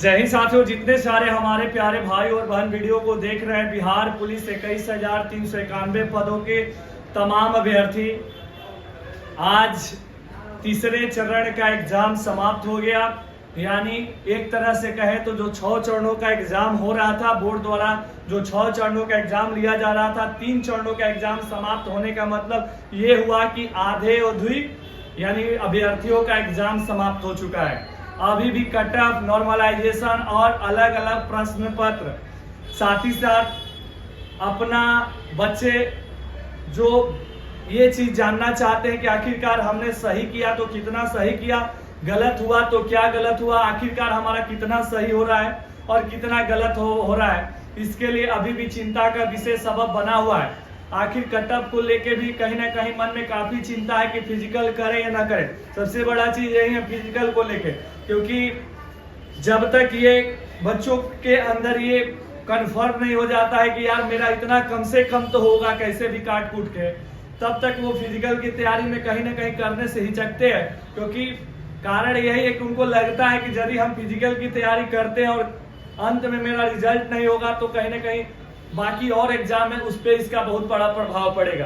जय हिंद साथियों, जितने सारे हमारे प्यारे भाई और बहन वीडियो को देख रहे हैं, बिहार पुलिस 21,391 पदों के तमाम अभ्यर्थी, आज तीसरे चरण का एग्जाम समाप्त हो गया। यानी एक तरह से कहे तो जो 6 चरणों का एग्जाम हो रहा था बोर्ड द्वारा, जो 6 चरणों का एग्जाम लिया जा रहा था, 3 चरणों का एग्जाम समाप्त होने का मतलब ये हुआ कि आधे अधूरी यानी अभ्यर्थियों का एग्जाम समाप्त हो चुका है। अभी भी कट ऑफ, नॉर्मलाइजेशन और अलग अलग प्रश्न पत्र, साथ ही साथ अपना बच्चे जो ये चीज जानना चाहते हैं कि आखिरकार हमने सही किया तो कितना सही किया, गलत हुआ तो क्या गलत हुआ, आखिरकार हमारा कितना सही हो रहा है और कितना गलत हो रहा है, इसके लिए अभी भी चिंता का विषय सबब बना हुआ है। आखिर कटअप को लेके भी कहीं ना कहीं मन में काफी चिंता है कि फिजिकल करें या ना करें। सबसे बड़ा चीज यही है फिजिकल को लेके, क्योंकि जब तक ये बच्चों के अंदर ये कंफर्म नहीं हो जाता है कि यार मेरा इतना कम से कम तो होगा कैसे भी काट कूट के, तब तक वो फिजिकल की तैयारी में कहीं ना कहीं करने से हिचकते हैं। क्योंकि कारण यही है कि उनको लगता है कि यदि हम फिजिकल की तैयारी करते हैं और अंत में मेरा रिजल्ट नहीं होगा तो कहीं ना कहीं बाकी और एग्जाम है उस पर इसका बहुत बड़ा प्रभाव पड़ेगा।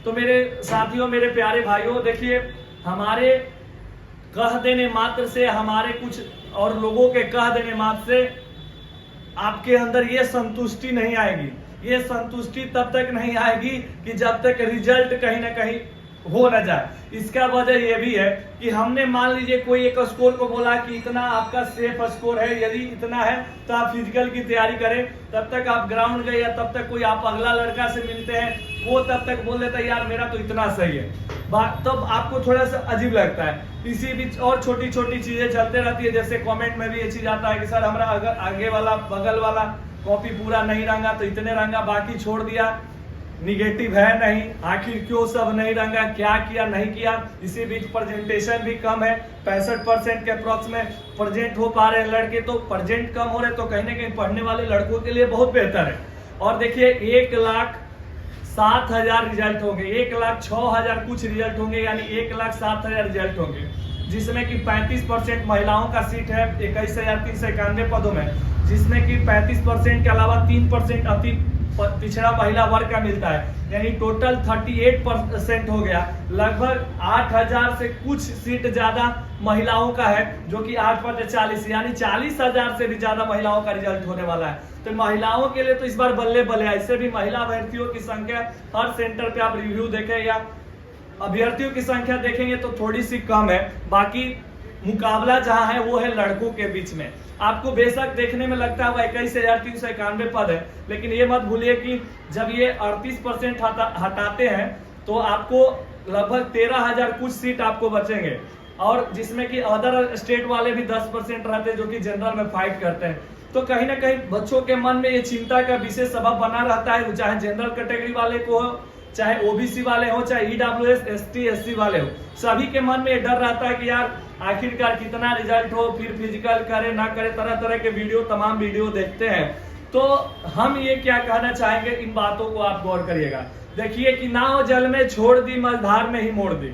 तो मेरे साथियों, मेरे प्यारे भाइयों, देखिए, हमारे कह देने मात्र से, हमारे कुछ और लोगों के कह देने मात्र से आपके अंदर ये संतुष्टि नहीं आएगी। ये संतुष्टि तब तक नहीं आएगी कि जब तक रिजल्ट कहीं ना कहीं हो न जाए। इसका वजह यह भी है कि हमने मान लीजिए कोई एक स्कोर को बोला कि इतना आपका सेफ स्कोर है, यदि इतना है तो आप फिजिकल की तैयारी करें। तब तक आप ग्राउंड गए या तब तक कोई आप अगला लड़का से मिलते हैं, वो तब तक बोल देता है यार मेरा तो इतना सही है, तब तो आपको थोड़ा सा अजीब लगता है। इसी बीच और छोटी छोटी चीजें चलते रहती है, जैसे कमेंट में भी ये चीज आता है कि सर हमारा आगे वाला बगल वाला कॉपी पूरा नहीं रंगा तो इतने रंगा, बाकी छोड़ दिया, निगेटिव है नहीं, आखिर क्यों सब नहीं रंगा, क्या किया नहीं किया। इसी बीच प्रेजेंटेशन भी कम है, 65% के अप्रोक्स में प्रेजेंट हो पा रहे हैं लड़के, तो प्रेजेंट कम हो रहे तो कहीं ना कहीं पढ़ने वाले लड़कों के लिए बहुत बेहतर है। और देखिए 1,07,000 रिजल्ट होंगे, 1,06,000 कुछ रिजल्ट होंगे, यानी 1,07,000 रिजल्ट होंगे, जिसमें कि 35% महिलाओं का सीट है 21,391 पदों में, जिसमें कि 35% के अलावा 3% अति पिछड़ा महिला वर्ग का मिलता है, यानी टोटल 38% हो गया। लगभग 8,000 से कुछ सीट ज्यादा महिलाओं का है, जो कि 8/40 यानी 40,000 से भी ज्यादा महिलाओं का रिजल्ट होने वाला है। तो महिलाओं के लिए तो इस बार बल्ले बल्ले है। इससे भी महिला अभ्यर्थियों की संख्या हर सेंटर पे आप रिव्यू देखें या अभ्यर्थियों की संख्या देखेंगे तो थोड़ी सी कम है। बाकी मुकाबला जहां है वो है लड़कों के बीच में। आपको बेशक देखने में लगता है 21,391 पद है, लेकिन ये मत भूलिए कि जब ये 38% हटाते हैं तो आपको लगभग 13,000 कुछ सीट आपको बचेंगे, और जिसमें कि अदर स्टेट वाले भी 10% रहते हैं जो कि जनरल में फाइट करते हैं। तो कहीं ना कहीं बच्चों के मन में ये चिंता का विषय सबब बना रहता है, चाहे जनरल कैटेगरी वाले को हो, चाहे ओबीसी वाले हो, चाहे ईडब्ल्यूएस, एसटी, एससी वाले हो, सभी के मन में ये डर रहता है कि यार आखिरकार कितना रिजल्ट हो, फिर फिजिकल करे ना करे, तरह तरह के वीडियो, तमाम वीडियो देखते हैं। तो हम ये क्या कहना चाहेंगे, इन बातों को आप गौर करिएगा। देखिए कि नाव जल में छोड़ दी मझधार में ही मोड़ दी,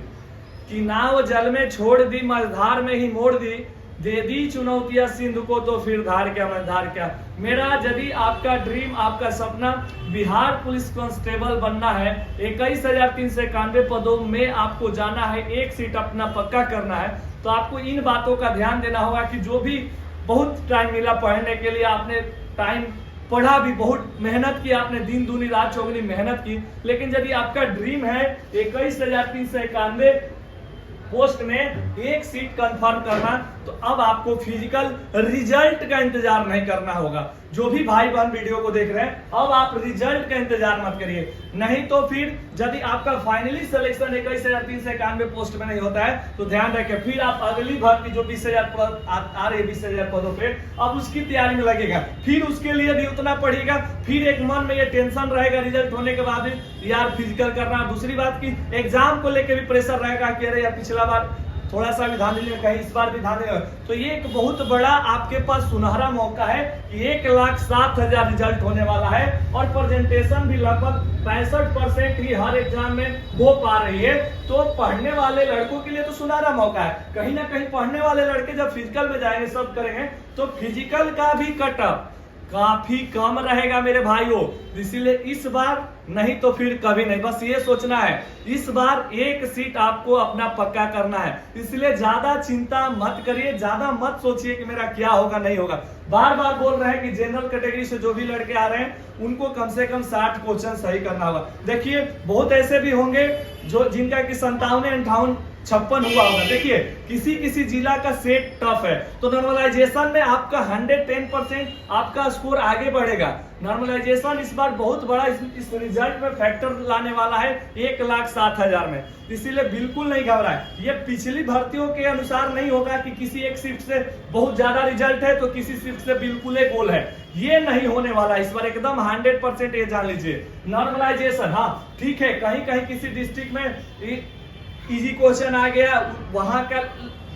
कि नाव जल में छोड़ दी मझधार में ही मोड़ दी, दे दी चुनौतियां सिंधु को तो फिर धार क्या मझधार क्या। मेरा यदि आपका ड्रीम, आपका सपना बिहार पुलिस कांस्टेबल बनना है, 21,391 पदों में आपको जाना है, एक सीट अपना पक्का करना है, तो आपको इन बातों का ध्यान देना होगा कि जो भी बहुत टाइम मिला पढ़ने के लिए, आपने टाइम पढ़ा भी, बहुत मेहनत की, आपने दिन दूनी रात चौगुनी मेहनत की, लेकिन यदि आपका ड्रीम है 21,391 पोस्ट में एक सीट कंफर्म करना, तो अब आपको फिजिकल रिजल्ट का इंतजार नहीं करना होगा। जो भी भाई बहन वीडियो को देख रहे हैं, अब आप रिजल्ट का इंतजार मत करिए, नहीं तो फिर यदि आपका फाइनली सिलेक्शन 21,391 पोस्ट में नहीं होता है तो ध्यान रखें, फिर आप अगली भर्ती जो 20,000 पद आ रहे 20,000 पदों पे, अब उसकी तैयारी में लगेगा, फिर उसके लिए भी उतना पढ़ेगा, फिर एक मन में ये टेंशन रहेगा रिजल्ट होने के बाद यार फिजिकल करना। दूसरी बात की एग्जाम को लेकर भी प्रेशर रहेगा कि अरे यार पिछला बार थोड़ा सा भी ध्यान दीजिएगा, कहीं इस बार भी ध्यान देगा। तो ये एक बहुत बड़ा आपके पास सुनहरा मौका है कि 1,07,000 रिजल्ट होने वाला है और प्रेजेंटेशन भी लगभग 65% ही हर एग्जाम में हो पा रही है। तो पढ़ने वाले लड़कों के लिए तो सुनहरा मौका है। कहीं ना कहीं पढ़ने वाले लड़के जब फिजिकल में जाएंगे, सब करेंगे, तो फिजिकल का भी कटअप काफी कम रहेगा मेरे भाइयों। इसीलिए इस बार नहीं तो फिर कभी नहीं, बस ये सोचना है इस बार एक सीट आपको अपना पक्का करना है। इसलिए ज्यादा चिंता मत करिए, ज्यादा मत सोचिए कि मेरा क्या होगा नहीं होगा। बार बार बोल रहे हैं कि जनरल कैटेगरी से जो भी लड़के आ रहे हैं उनको कम से कम 60 क्वेश्चन सही करना होगा। देखिए बहुत ऐसे भी होंगे जो जिनका कि 57, 58, 56 हुआ होगा। देखिए किसी किसी जिला का सेट टफ है, तो नॉर्मलाइजेशन में आपका 110% आपका स्कोर आगे बढ़ेगा। नॉर्मलाइजेशन इस बार बहुत बड़ा इस रिजल्ट में फैक्टर लाने वाला है 1,07,000 में। इसीलिए बिल्कुल नहीं घबराए। ये पिछली भर्तियों के अनुसार नहीं होगा कि किसी एक शिफ्ट से बहुत ज्यादा रिजल्ट है तो किसी शिफ्ट से बिल्कुल एक गोल है, ये नहीं होने वाला। इस बार एकदम 100% ये जान लीजिए। नॉर्मलाइजेशन हाँ ठीक है, कहीं कहीं किसी डिस्ट्रिक्ट में इजी क्वेश्चन आ गया वहां का,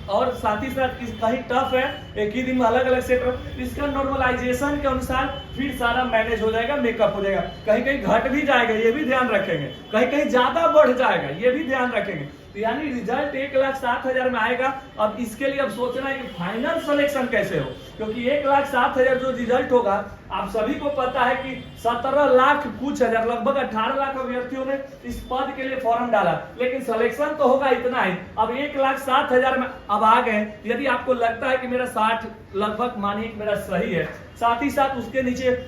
और साथ ही साथ कहीं टफ है, एक ही दिन में अलग अलग सेक्टर, इसका नॉर्मलाइजेशन के अनुसार फिर सारा मैनेज हो जाएगा, मेकअप हो जाएगा। कहीं कहीं घट भी जाएगा, ये भी ध्यान रखेंगे, कहीं कहीं ज्यादा बढ़ जाएगा, ये भी ध्यान रखेंगे। तो यानी रिजल्ट 1,07,000 में आएगा। अब इसके लिए अब सोचना है कि फाइनल सिलेक्शन कैसे हो, क्योंकि 1,07,000 जो रिजल्ट होगा आप सभी को पता है कि 17 लाख कुछ हजार, लगभग 18 लाख अभ्यर्थियों ने इस पद के लिए फॉर्म डाला, लेकिन सिलेक्शन तो होगा इतना ही। अब 1,07,000 में अब आ गए। यदि आपको लगता है कि मेरा 60 लगभग मानिए मेरा सही है, साथ ही साथ उसके नीचे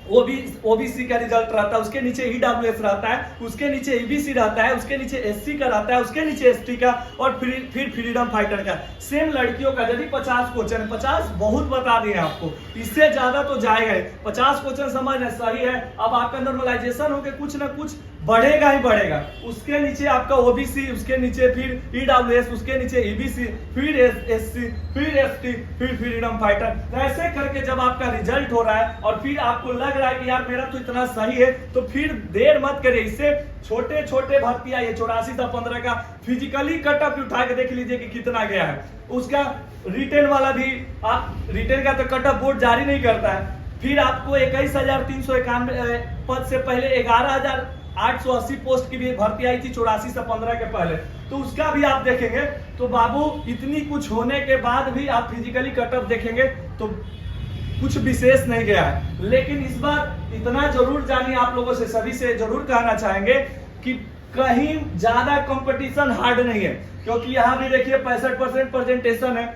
ओबीसी का रिजल्ट रहता है, उसके नीचे ईडब्ल्यूएस रहता है, उसके नीचे ईबीसी रहता है, उसके नीचे एससी का रहता है, उसके नीचे एसटी का, और फिर फ्रीडम फाइटर का। सेम लड़कियों का यदि 50 क्वेश्चन है, 50 बहुत बता दिए आपको, इससे ज्यादा तो जाएगा। 50 क्वेश्चन समझना सही है। अब आपका नॉर्मलाइजेशन होकर कुछ ना कुछ बढ़ेगा ही बढ़ेगा। उसके नीचे आपका ओबीसी, उसके नीचे फिर ईडब्ल्यूएस, उसके नीचे ईबीसी, फिर एससी, फिर एसटी, फिर फ्रीडम फाइटर। ऐसे करके जब आपका रिजल्ट हो रहा है और फिर आपको लग रहा है कि यार मेरा तो इतना सही है, तो फिर देर मत करिए। इससे छोटे छोटे भर्तियां, ये 84 था 15 का फिजिकली कटअप उठा के देख लीजिए कि कितना गया है। उसका रिटेन वाला भी, आप रिटेन का तो कटअप बोर्ड जारी नहीं करता है। फिर आपको 21,391 पद से पहले 11,880 पोस्ट की भी भर्ती आई थी 84 से 15 के पहले, तो उसका भी आप देखेंगे। तो बाबू इतनी कुछ होने के बाद भी आप फिजिकली कटअप देखेंगे तो कुछ विशेष नहीं गया है। लेकिन इस बार इतना जरूर जानिए, आप लोगों से सभी से जरूर कहना चाहेंगे कि कहीं ज्यादा कंपटीशन हार्ड नहीं है, क्योंकि यहाँ भी देखिए 65% प्रेजेंटेशन है,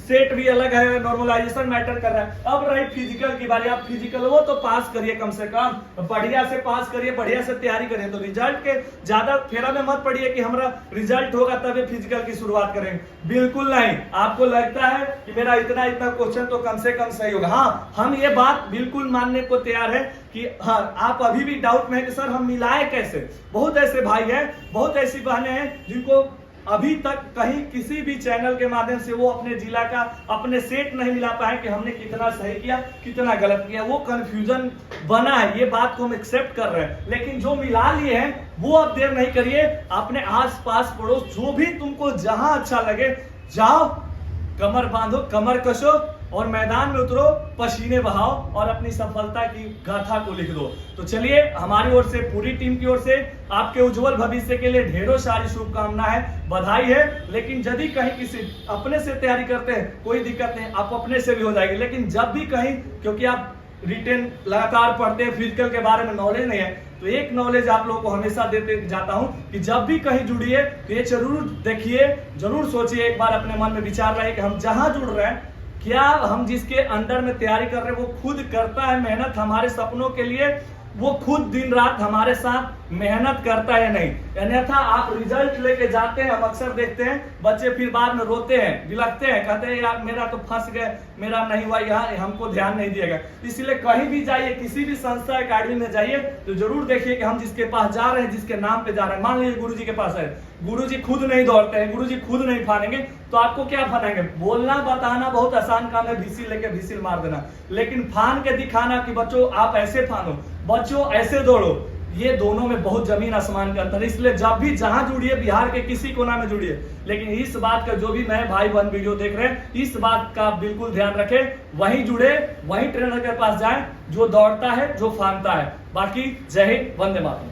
सेट भी अलग है, नॉर्मलाइजेशन मैटर कर रहा है। अब रही फिजिकल की बारी, आप फिजिकल वो तो पास करिए, कम से कम बढ़िया से पास करिए, बढ़िया से तैयारी करिए। तो रिजल्ट के ज्यादा फेरा में मत पड़िए कि हमारा रिजल्ट होगा तभी फिजिकल की शुरुआत करेंगे, बिल्कुल नहीं। आपको लगता है कि मेरा इतना क्वेश्चन तो कम से कम सही होगा, हाँ हम ये बात बिल्कुल मानने को तैयार है कि हाँ आप अभी भी डाउट में है कि सर हम मिलाए कैसे। बहुत ऐसे भाई हैं, बहुत ऐसी बहनें हैं जिनको अभी तक कहीं किसी भी चैनल के माध्यम से वो अपने जिला का अपने सेट नहीं मिला पाए कि हमने कितना सही किया कितना गलत किया। वो कंफ्यूजन बना है, ये बात को हम एक्सेप्ट कर रहे हैं। लेकिन जो मिला लिए हैं वो अब देर नहीं करिए, अपने आस पास पड़ोस जो भी तुमको जहां अच्छा लगे जाओ, कमर बांधो, कमर कसो और मैदान में उतरो, पसीने बहाओ और अपनी सफलता की गाथा को लिख दो। तो चलिए हमारी ओर से, पूरी टीम की ओर से आपके उज्जवल भविष्य के लिए ढेरों सारी शुभकामनाएं है, बधाई है। लेकिन यदि कहीं किसी अपने से तैयारी करते हैं कोई दिक्कत नहीं, आप अपने से भी हो जाएगी। लेकिन जब भी कहीं, क्योंकि आप रिटेन लगातार पढ़ते हैं, फिजिकल के बारे में नॉलेज नहीं है, तो एक नॉलेज आप लोगों को हमेशा देते जाता हूं कि जब भी कहीं जुड़िए तो ये जरूर देखिए, जरूर सोचिए, एक बार अपने मन में विचार रहे कि हम जहां जुड़ रहे हैं, क्या हम जिसके अंडर में तैयारी कर रहे हैं वो खुद करता है मेहनत हमारे सपनों के लिए, वो खुद दिन रात हमारे साथ मेहनत करता है नहीं। अन्यथा आप रिजल्ट लेके जाते हैं, हम अक्सर देखते हैं बच्चे फिर बाद में रोते हैं, बिलखते हैं, कहते हैं यार मेरा तो फंस गए, मेरा नहीं हुआ, यहाँ हमको ध्यान नहीं दिएगा। इसलिए कहीं भी जाइए, किसी भी संस्था अकेडमी में जाइए तो जरूर देखिए कि हम जिसके पास जा रहे हैं, जिसके नाम पे जा रहे हैं। मान लीजिए गुरुजी के पास है, गुरुजी खुद नहीं दौड़ते हैं, गुरुजी खुद नहीं फानेंगे, तो आपको क्या फानेंगे? बोलना बताना बहुत आसान काम है, भिसिल लेके भिसिल मार देना, लेकिन फान के दिखाना कि बच्चों आप ऐसे फानो, बच्चों ऐसे दौड़ो, ये दोनों में बहुत जमीन आसमान का अंतर है। इसलिए जब भी जहां जुड़िए, बिहार के किसी कोना में जुड़िए, लेकिन इस बात का, जो भी मैं भाई बहन वीडियो देख रहे हैं, इस बात का बिल्कुल ध्यान रखें, वहीं जुड़े, वहीं ट्रेनर के पास जाएं जो दौड़ता है, जो फानता है। बाकी जय हिंद, वंदे मातरम।